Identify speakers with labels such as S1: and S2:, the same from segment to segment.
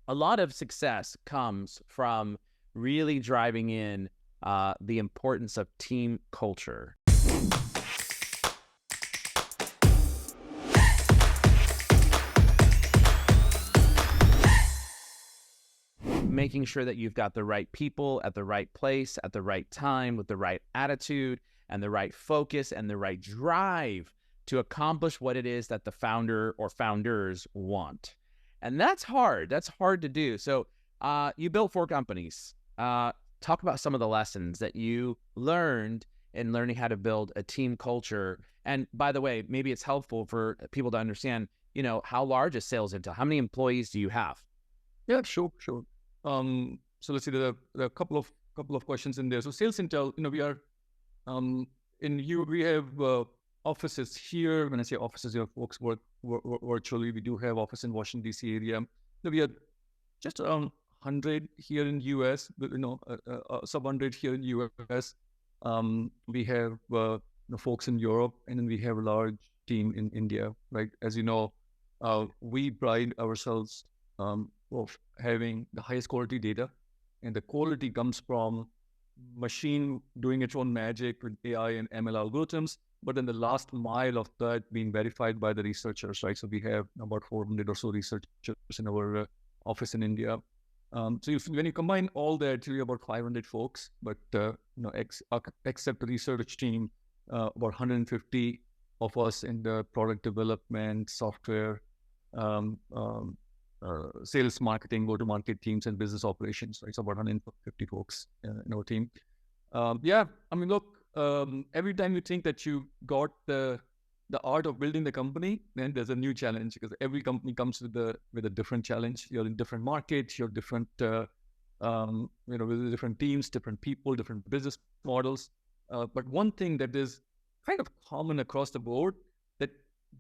S1: a lot of success comes from really driving in the importance of team culture. Making sure that you've got the right people at the right place at the right time with the right attitude and the right focus and the right drive to accomplish what it is that the founder or founders want. And that's hard. That's hard to do. So you built 4 companies. Talk about some of the lessons that you learned in learning how to build a team culture. And by the way, maybe it's helpful for people to understand, how large is Sales Intel? How many employees do you have?
S2: Yeah, sure. So let's see, there are a couple of questions in there. So Sales Intel, we are we have offices here. When I say offices, folks work virtually. We do have office in Washington D.C. area. We are just around 100 here in US, but sub 100 here in US. We have folks in Europe, and then we have a large team in India. Right, as you know, we pride ourselves of having the highest quality data, and the quality comes from machine doing its own magic with AI and ML algorithms, but then the last mile of that being verified by the researchers, right? So we have about 400 or so researchers in our office in India. When you combine all that, you're about 500 folks, but except the research team, about 150 of us in the product development, software, sales, marketing, go-to-market teams, and business operations. Right, so about 150 folks in our team. Every time you think that you got the art of building the company, then there's a new challenge, because every company comes with a different challenge. You're in different markets, you're different, with different teams, different people, different business models. But one thing that is kind of common across the board, that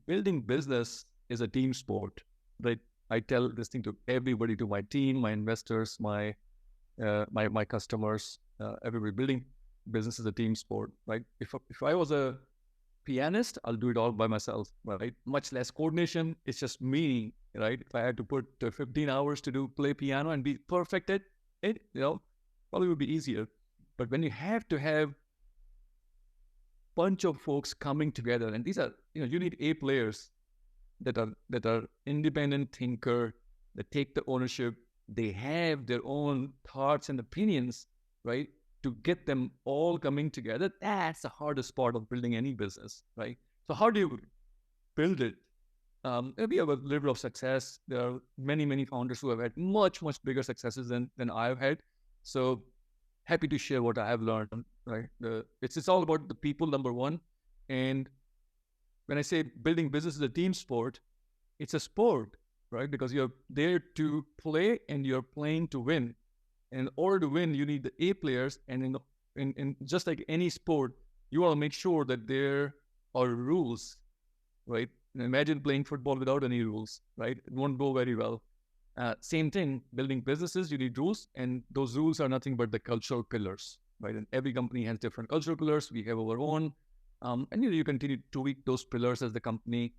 S2: building business is a team sport, right? I tell this thing to everybody, to my team, my investors, my customers, everybody. Building business is a team sport, right? If I was a pianist, I'll do it all by myself, right? Much less coordination. It's just me, right? If I had to put 15 hours to play piano and be perfect at it, probably would be easier. But when you have to have bunch of folks coming together, and these are, you need A players that are independent thinker, that take the ownership, they have their own thoughts and opinions, right? To get them all coming together, that's the hardest part of building any business, right? So how do you build it? We have a level of success. There are many founders who have had much bigger successes than I've had. So happy to share what I have learned, right? It's all about the people, number one. And when I say building business is a team sport, it's a sport, right? Because you're there to play and you're playing to win. And in order to win, you need the A players. And in just like any sport, you want to make sure that there are rules, right? And imagine playing football without any rules, right? It won't go very well. Same thing, building businesses, you need rules. And those rules are nothing but the cultural pillars, right? And every company has different cultural pillars. We have our own. And you continue to tweak those pillars as the company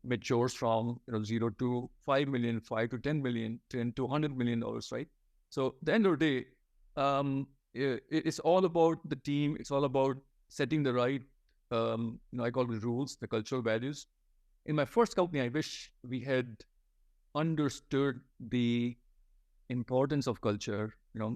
S2: matures from 0 to 5 million, 5 to 10 million, 10 to $100 million, right? So at the end of the day, it's all about the team. It's all about setting the right, I call it rules, the cultural values. In my first company, I wish we had understood the importance of culture.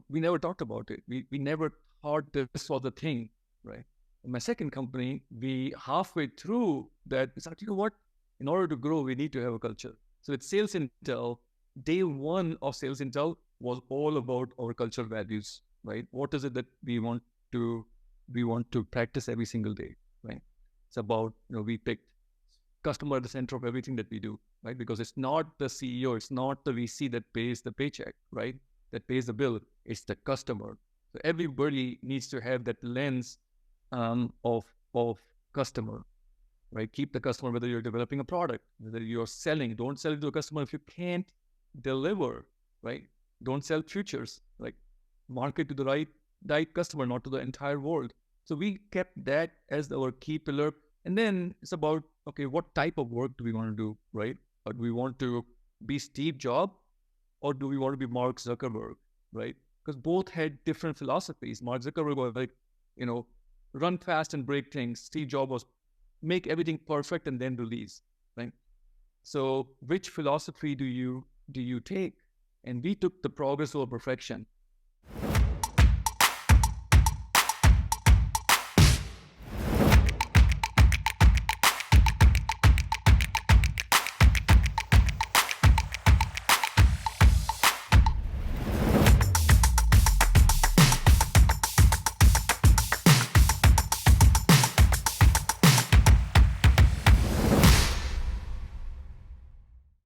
S2: We never talked about it. We never thought this was a thing, right? In my second company, we halfway through that, we said, what? In order to grow, we need to have a culture. So with Sales Intel, day one of Sales Intel was all about our cultural values, right? What is it that we want to practice every single day, right? It's about, we picked customer at the center of everything that we do, right? Because it's not the CEO, it's not the VC that pays the paycheck, right? That pays the bill. It's the customer. So everybody needs to have that lens of customer, right? Keep the customer, whether you're developing a product, whether you're selling, don't sell it to a customer if you can't deliver, right? Don't sell futures, like market to the right customer, not to the entire world. So we kept that as our key pillar. And then it's about, okay, what type of work do we want to do, right? Or do we want to be Steve Jobs or do we want to be Mark Zuckerberg, right? Because both had different philosophies. Mark Zuckerberg was like, run fast and break things. Steve Jobs was make everything perfect and then release, right? So which philosophy do you take? And we took the progress over perfection.